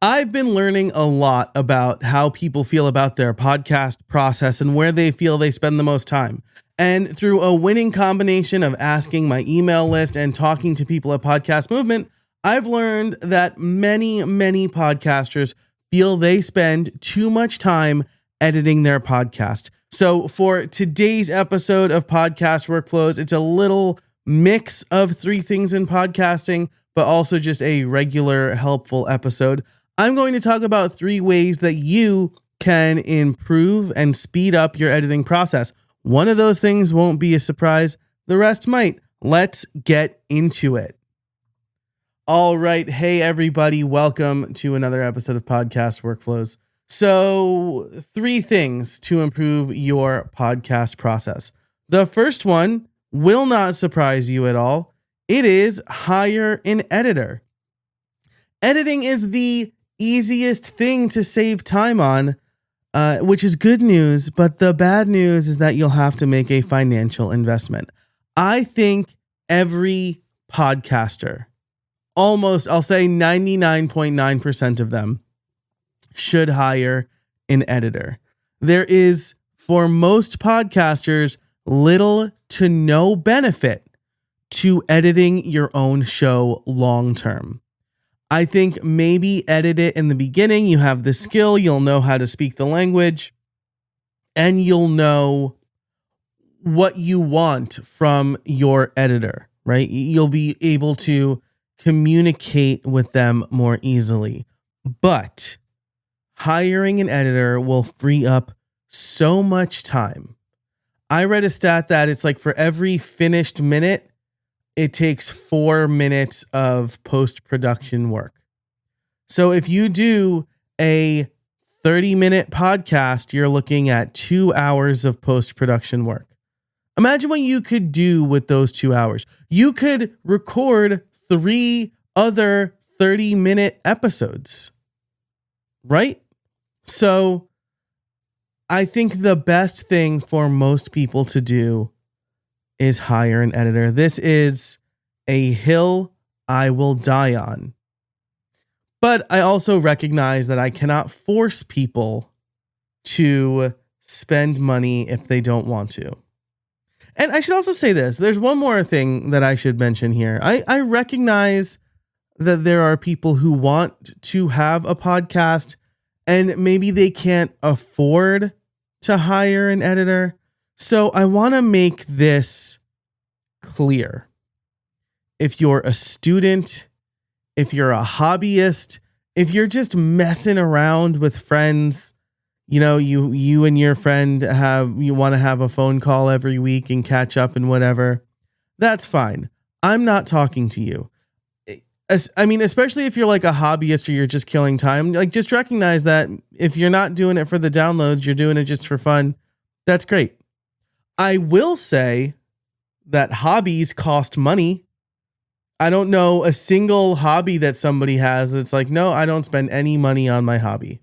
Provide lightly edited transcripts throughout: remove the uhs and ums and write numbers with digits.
I've been learning a lot about how people feel about their podcast process and where they feel they spend the most time. And through a winning combination of asking my email list and talking to people at Podcast Movement, I've learned that many podcasters feel they spend too much time editing their podcast. So for today's episode of Podcast Workflows, it's a little mix of three things in podcasting, but also just a regular helpful episode. I'm going to talk about 3 ways that you can improve and speed up your editing process. One of those things won't be a surprise. The rest might. Let's get into it. All right. Hey, everybody. Welcome to another episode of Podcast Workflows. So 3 things to improve your podcast process. The first one will not surprise you at all. It is hire an editor. Editing is the easiest thing to save time on, which is good news, but the bad news is that you'll have to make a financial investment. I think every podcaster, almost, I'll say 99.9% of them, should hire an editor. There is, for most podcasters, little to no benefit to editing your own show long term. I think maybe edit it in the beginning. You have the skill, you'll know how to speak the language, and you'll know what you want from your editor, right? You'll be able to communicate with them more easily. But hiring an editor will free up so much time. I read a stat that it's like for every finished minute, it takes 4 minutes of post-production work. So if you do a 30-minute podcast, you're looking at 2 hours of post-production work. Imagine what you could do with those 2 hours. You could record 3 other 30-minute episodes, right? So I think the best thing for most people to do is hire an editor. This is a hill I will die on. But I also recognize that I cannot force people to spend money if they don't want to. And I should also say this. There's one more thing that I should mention here. I recognize that there are people who want to have a podcast and maybe they can't afford to hire an editor. So I want to make this clear. If you're a student, if you're a hobbyist, if you're just messing around with friends, you and your friend you want to have a phone call every week and catch up and whatever, that's fine. I'm not talking to you. I mean, especially if you're like a hobbyist or you're just killing time, like just recognize that if you're not doing it for the downloads, you're doing it just for fun. That's great. I will say that hobbies cost money. I don't know a single hobby that somebody has that's like, no, I don't spend any money on my hobby,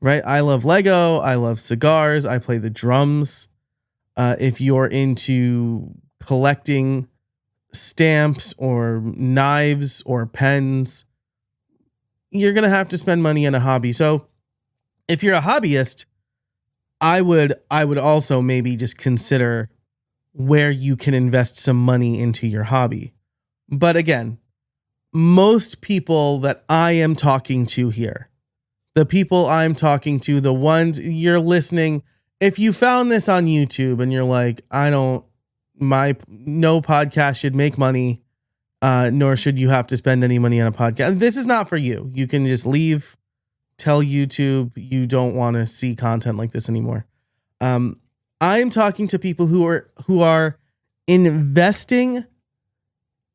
right? I love Lego. I love cigars. I play the drums. If you're into collecting stamps or knives or pens, you're going to have to spend money on a hobby. So if you're a hobbyist, I would also maybe just consider where you can invest some money into your hobby. But again, most people that I am talking to here, the people I'm talking to, the ones you're listening, if you found this on YouTube and you're like, no podcast should make money, nor should you have to spend any money on a podcast. This is not for you. You can just leave, tell YouTube you don't want to see content like this anymore. I'm talking to people who are investing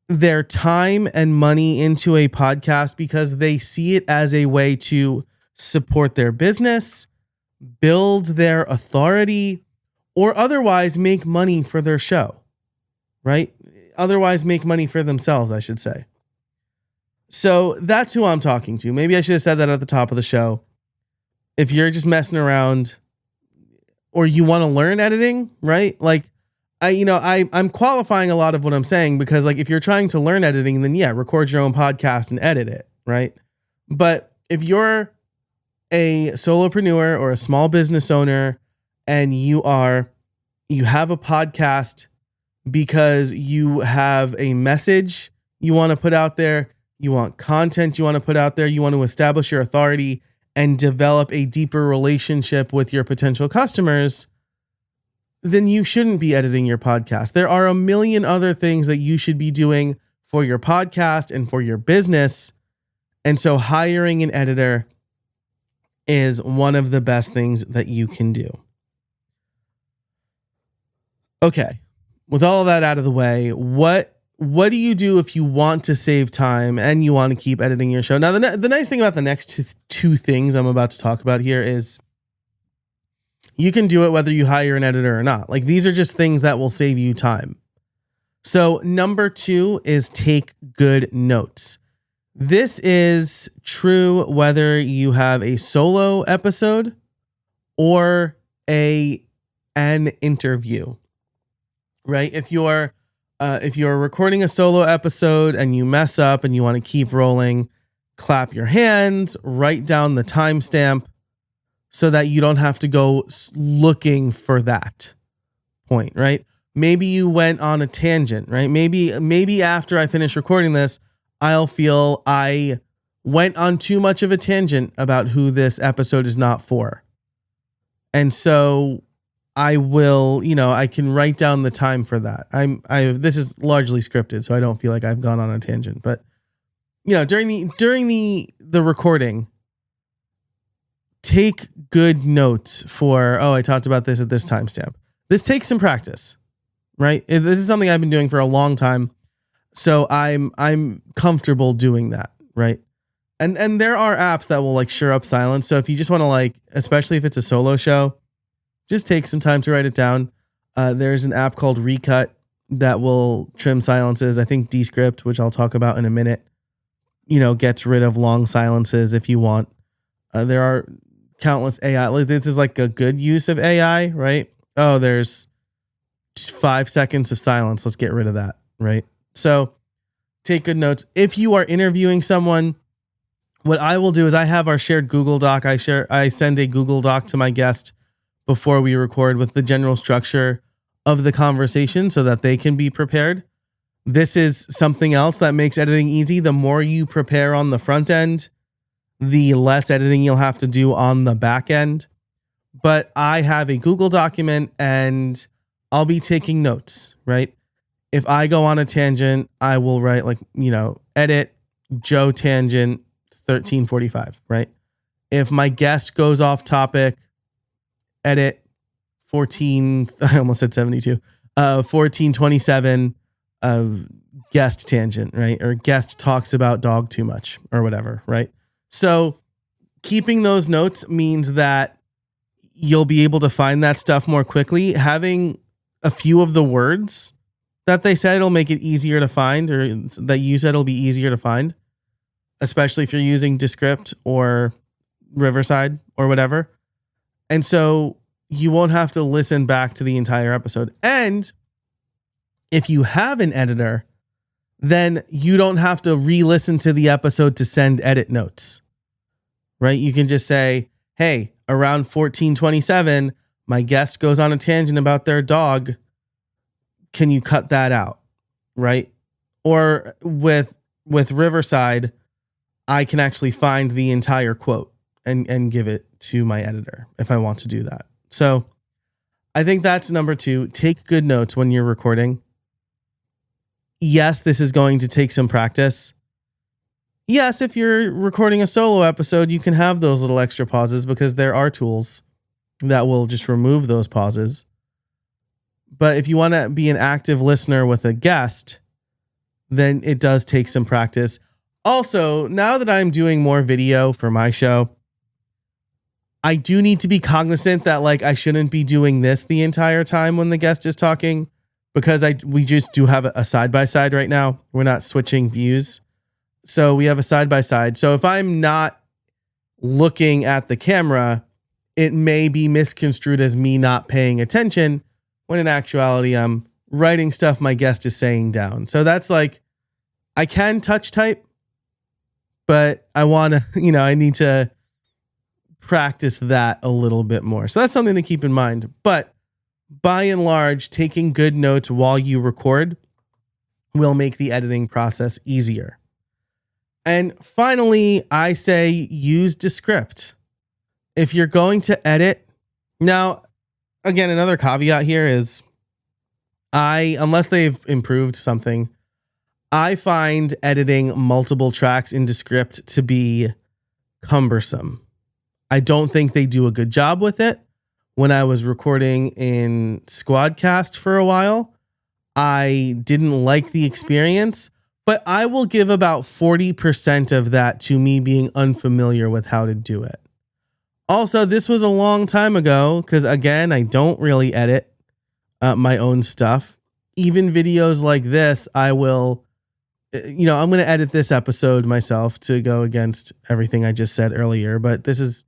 their time and money into a podcast because they see it as a way to support their business, build their authority, or otherwise make money for their show, right? Otherwise make money for themselves, I should say. So that's who I'm talking to. Maybe I should have said that at the top of the show. If you're just messing around or you want to learn editing, right? Like I'm qualifying a lot of what I'm saying because like if you're trying to learn editing, then yeah, record your own podcast and edit it, right? But if you're a solopreneur or a small business owner and you have a podcast because you have a message you want to put out there, you want content you want to put out there, you want to establish your authority and develop a deeper relationship with your potential customers, then you shouldn't be editing your podcast. There are a million other things that you should be doing for your podcast and for your business. And so hiring an editor is one of the best things that you can do. Okay. With all of that out of the way, what do you do if you want to save time and you want to keep editing your show? Now, the nice thing about the next two things I'm about to talk about here is you can do it whether you hire an editor or not. Like, these are just things that will save you time. So number 2 is take good notes. This is true whether you have a solo episode or an interview, right? If you're recording a solo episode and you mess up and you want to keep rolling, clap your hands, write down the timestamp so that you don't have to go looking for that point, right? Maybe you went on a tangent, right? Maybe after I finish recording this, I'll feel I went on too much of a tangent about who this episode is not for. And so I will, I can write down the time for that. This is largely scripted, so I don't feel like I've gone on a tangent, but during the recording, take good notes for, I talked about this at this timestamp. This takes some practice, right? This is something I've been doing for a long time. So I'm comfortable doing that, right? And there are apps that will like sure up silence. So if you just want to especially if it's a solo show, just take some time to write it down. There's an app called Recut that will trim silences. I think Descript, which I'll talk about in a minute, gets rid of long silences if you want. There are countless AI. This is like a good use of AI, right? Oh, there's 5 seconds of silence. Let's get rid of that, right? So take good notes. If you are interviewing someone, what I will do is I have our shared Google Doc. I send a Google Doc to my guest before we record with the general structure of the conversation so that they can be prepared. This is something else that makes editing easy. The more you prepare on the front end, the less editing you'll have to do on the back end. But I have a Google document and I'll be taking notes, right? If I go on a tangent, I will write edit Joe tangent 1345, right? If my guest goes off topic, edit 1427 guest tangent, right? Or guest talks about dog too much or whatever, right? So keeping those notes means that you'll be able to find that stuff more quickly. Having a few of the words that they said, it'll make it easier to find, or that you said it'll be easier to find, especially if you're using Descript or Riverside or whatever. And so you won't have to listen back to the entire episode. And if you have an editor, then you don't have to re-listen to the episode to send edit notes, right? You can just say, hey, around 1427, my guest goes on a tangent about their dog. Can you cut that out, right? Or with Riverside, I can actually find the entire quote and give it to my editor if I want to do that. So I think that's number 2. Take good notes when you're recording. Yes, this is going to take some practice. Yes, if you're recording a solo episode, you can have those little extra pauses because there are tools that will just remove those pauses. But if you want to be an active listener with a guest, then it does take some practice. Also, now that I'm doing more video for my show, I do need to be cognizant that I shouldn't be doing this the entire time when the guest is talking, because we just do have a side-by-side right now. We're not switching views. So we have a side-by-side. So if I'm not looking at the camera, it may be misconstrued as me not paying attention, when in actuality, I'm writing stuff my guest is saying down. So that's I can touch type, but I want to, I need to practice that a little bit more. So that's something to keep in mind. But by and large, taking good notes while you record will make the editing process easier. And finally, I say use Descript. If you're going to edit, now, again, another caveat here is unless they've improved something, I find editing multiple tracks in Descript to be cumbersome. I don't think they do a good job with it. When I was recording in Squadcast for a while, I didn't like the experience, but I will give about 40% of that to me being unfamiliar with how to do it. Also, this was a long time ago because, again, I don't really edit my own stuff. Even videos like this, I will, I'm going to edit this episode myself to go against everything I just said earlier, but this is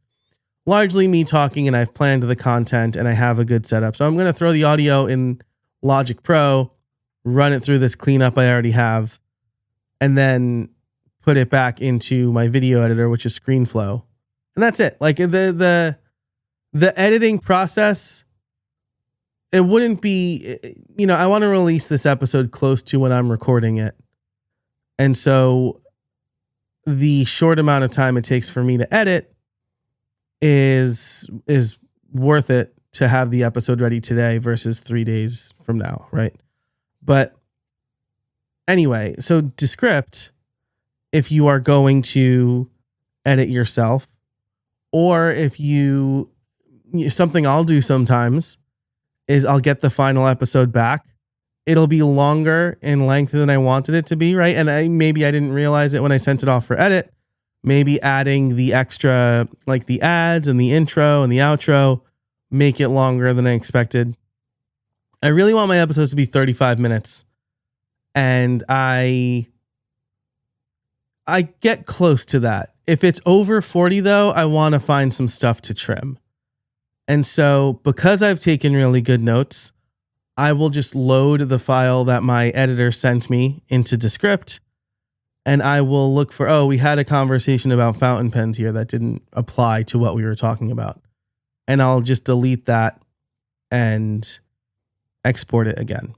largely me talking and I've planned the content and I have a good setup. So I'm going to throw the audio in Logic Pro, run it through this cleanup I already have, and then put it back into my video editor, which is ScreenFlow. And that's it. Like the editing process, it wouldn't be, I want to release this episode close to when I'm recording it. And so the short amount of time it takes for me to edit is worth it to have the episode ready today versus 3 days from now, right? But anyway, so Descript, if you are going to edit yourself, or if something I'll do sometimes is I'll get the final episode back. It'll be longer in length than I wanted it to be, right? And maybe I didn't realize it when I sent it off for edit. Maybe adding the extra, like the ads and the intro and the outro, make it longer than I expected. I really want my episodes to be 35 minutes. And I get close to that. If it's over 40 though, I want to find some stuff to trim. And so because I've taken really good notes, I will just load the file that my editor sent me into Descript. And I will look for, we had a conversation about fountain pens here that didn't apply to what we were talking about. And I'll just delete that and export it again.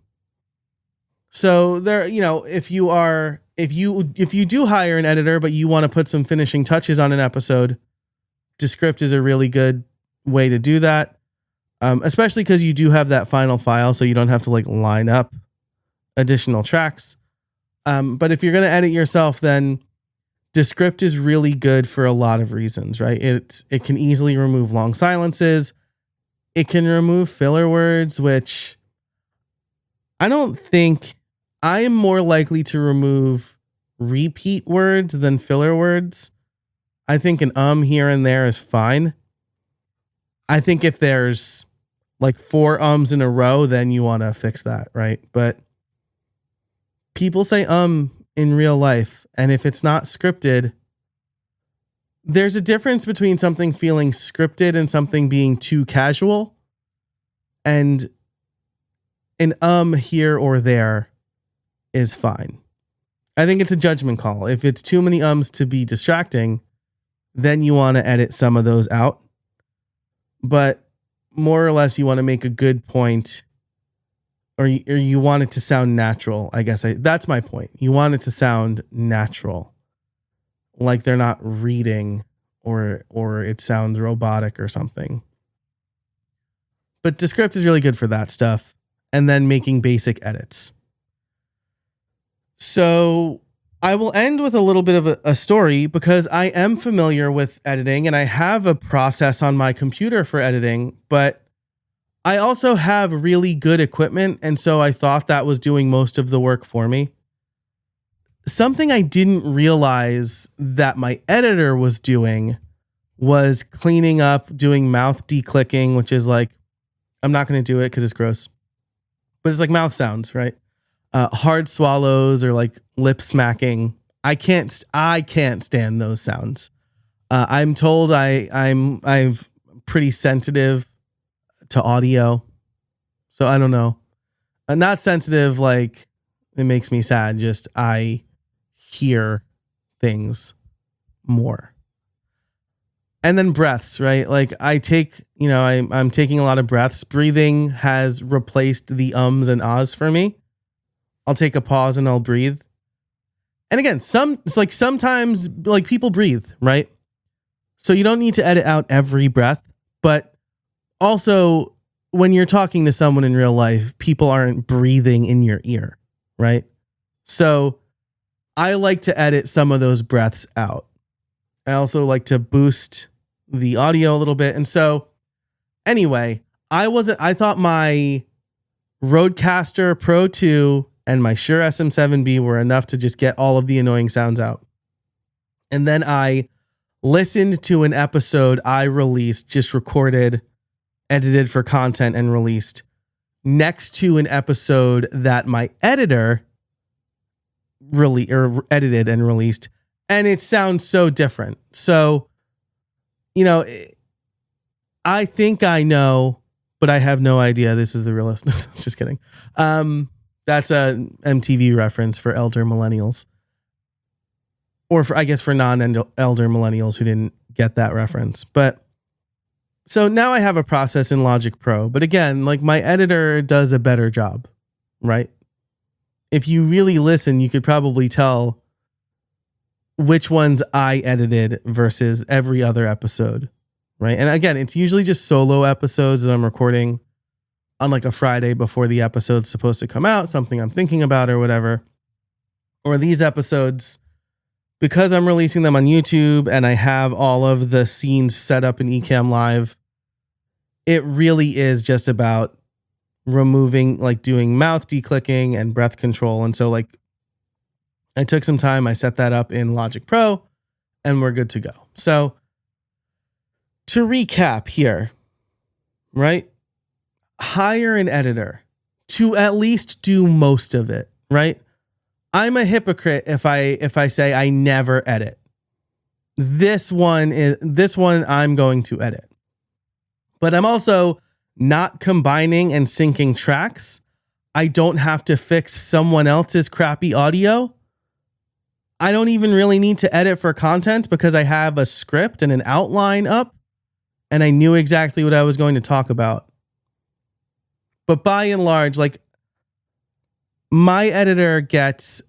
So there, if you do hire an editor, but you want to put some finishing touches on an episode, Descript is a really good way to do that. Especially because you do have that final file, so you don't have to line up additional tracks. But if you're going to edit yourself, then Descript is really good for a lot of reasons, right? It can easily remove long silences. It can remove filler words, which I don't think I am more likely to remove repeat words than filler words. I think an here and there is fine. I think if there's 4 ums in a row, then you want to fix that, right? But people say in real life, and if it's not scripted, there's a difference between something feeling scripted and something being too casual. And an here or there is fine. I think it's a judgment call. If it's too many ums to be distracting, then you want to edit some of those out. But more or less, you want to make a good point, or you want it to sound natural. I guess that's my point. You want it to sound natural, like they're not reading or it sounds robotic or something. But Descript is really good for that stuff. And then making basic edits. So I will end with a little bit of a story because I am familiar with editing and I have a process on my computer for editing, but I also have really good equipment. And so I thought that was doing most of the work for me. Something I didn't realize that my editor was doing was cleaning up, doing mouth declicking, which is I'm not going to do it because it's gross, but it's mouth sounds, right? Hard swallows or lip smacking. I can't stand those sounds. I'm told I'm pretty sensitive to audio, so I don't know. I'm not sensitive it makes me sad. Just I hear things more. And then breaths, right? Like I take, I'm taking a lot of breaths. Breathing has replaced the ums and ahs for me. I'll take a pause and I'll breathe. And again, sometimes like people breathe, right? So you don't need to edit out every breath, but also when you're talking to someone in real life, people aren't breathing in your ear, right? So I like to edit some of those breaths out. I also like to boost the audio a little bit. And so anyway, I thought my Rodecaster Pro 2 and my Shure SM7B were enough to just get all of the annoying sounds out. And then I listened to an episode I released, just recorded, edited for content and released, next to an episode that my editor really edited and released, and it sounds so different. So, I think I know, but I have no idea this is the realist. Just kidding. That's a MTV reference for elder millennials, or for non-elder millennials who didn't get that reference. But so now I have a process in Logic Pro, but again, like my editor does a better job, right? If you really listen, you could probably tell which ones I edited versus every other episode, right? And again, it's usually just solo episodes that I'm recording on like a Friday before the episode's supposed to come out, something I'm thinking about or whatever. Or these episodes, because I'm releasing them on YouTube and I have all of the scenes set up in Ecamm Live, it really is just about removing, like doing mouth declicking and breath control. And so like I took some time, I set that up in Logic Pro, and we're good to go. So to recap here, right? Hire an editor to at least do most of it, right? I'm a hypocrite if I say I never edit. This one I'm going to edit. But I'm also not combining and syncing tracks. I don't have to fix someone else's crappy audio. I don't even really need to edit for content because I have a script and an outline up and I knew exactly what I was going to talk about. But by and large, like my editor gets,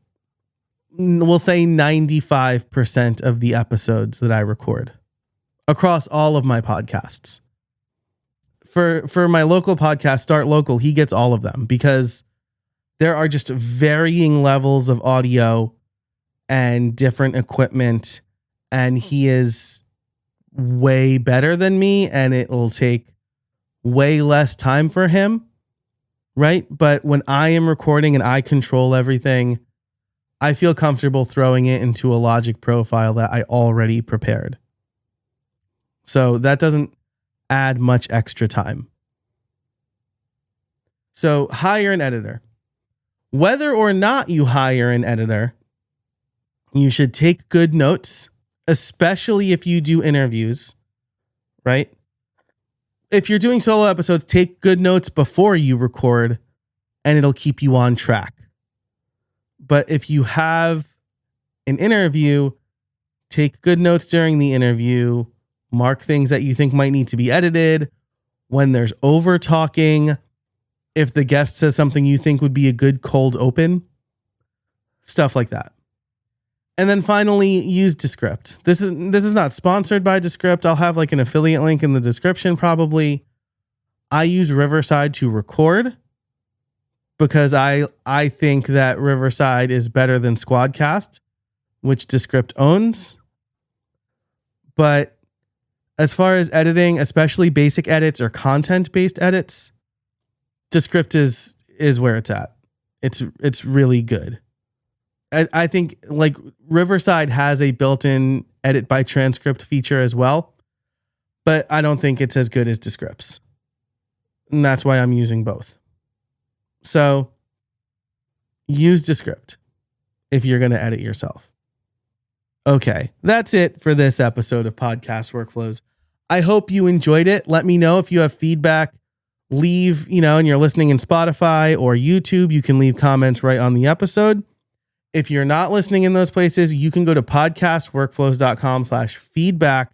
we'll say 95% of the episodes that I record across all of my podcasts. For my local podcast, Start Local, he gets all of them because there are just varying levels of audio and different equipment, and he is way better than me, and it will take way less time for him, right? But when I am recording and I control everything, I feel comfortable throwing it into a Logic profile that I already prepared. So that doesn't add much extra time. So hire an editor. Whether or not you hire an editor, you should take good notes, especially if you do interviews, right? If you're doing solo episodes, take good notes before you record and it'll keep you on track. But if you have an interview, take good notes during the interview, mark things that you think might need to be edited. When there's over talking, if the guest says something you think would be a good cold open, stuff like that. And then finally, use Descript. This is not sponsored by Descript. I'll have like an affiliate link in the description probably. I use Riverside to record because I think that Riverside is better than Squadcast, which Descript owns. But as far as editing, especially basic edits or content-based edits, Descript is where it's at. It's really good. I think like Riverside has a built-in edit by transcript feature as well, but I don't think it's as good as Descript's. And that's why I'm using both. So use Descript if you're going to edit yourself. Okay, that's it for this episode of Podcast Workflows. I hope you enjoyed it. Let me know if you have feedback. Leave, and you're listening in Spotify or YouTube, you can leave comments right on the episode. If you're not listening in those places, you can go to podcastworkflows.com/feedback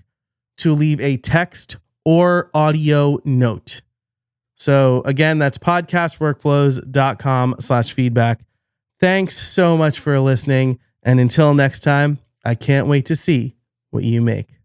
to leave a text or audio note. So again, that's podcastworkflows.com/feedback. Thanks so much for listening. And until next time, I can't wait to see what you make.